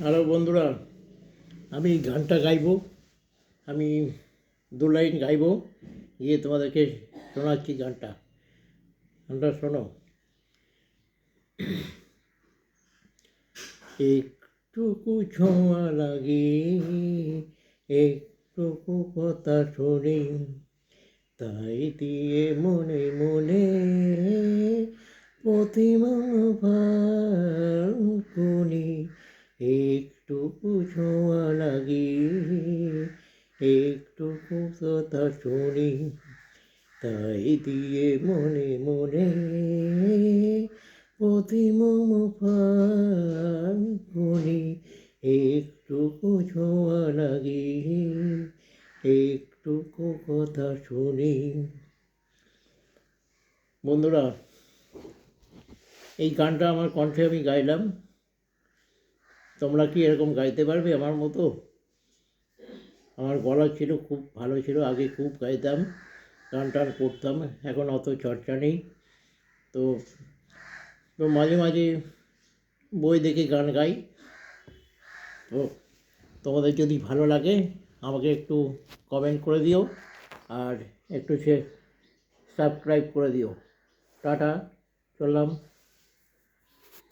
Hello বন্ধুরা, আমি গানটা গাইবো। আমি দু লাইন গাইবো, গিয়ে তোমাদেরকে শোনাচ্ছি গানটা। গানটা শোনো। একটুকু ছোঁয়া লাগে, একটুকু কথা শুনি, তাই দিয়ে মনে মনে প্রতিমা ফাল্গুনি। একটুকু ছোঁয়া লাগে, একটুকু কথা শুনি, তাই দিয়ে মনে মনে প্রতিমা ফাল্গুনি। একটুকু ছোঁয়া লাগে, একটুকু কথা শুনি। বন্ধুরা, এই গানটা আমার কণ্ঠে আমি গাইলাম। তোমরা কি এরকম গাইতে পারবে আমার মতো? আমার গলা ছিল খুব ভালো ছিল, আগে খুব গাইতাম, গান টান করতাম। এখন অত চর্চা নেই। তো তো মাঝে মাঝে বই দেখে গান গাই। তো তোমাদের যদি ভালো লাগে আমাকে একটু কমেন্ট করে দিও, আর একটু সাবস্ক্রাইব করে দিও। টাটা, চললাম।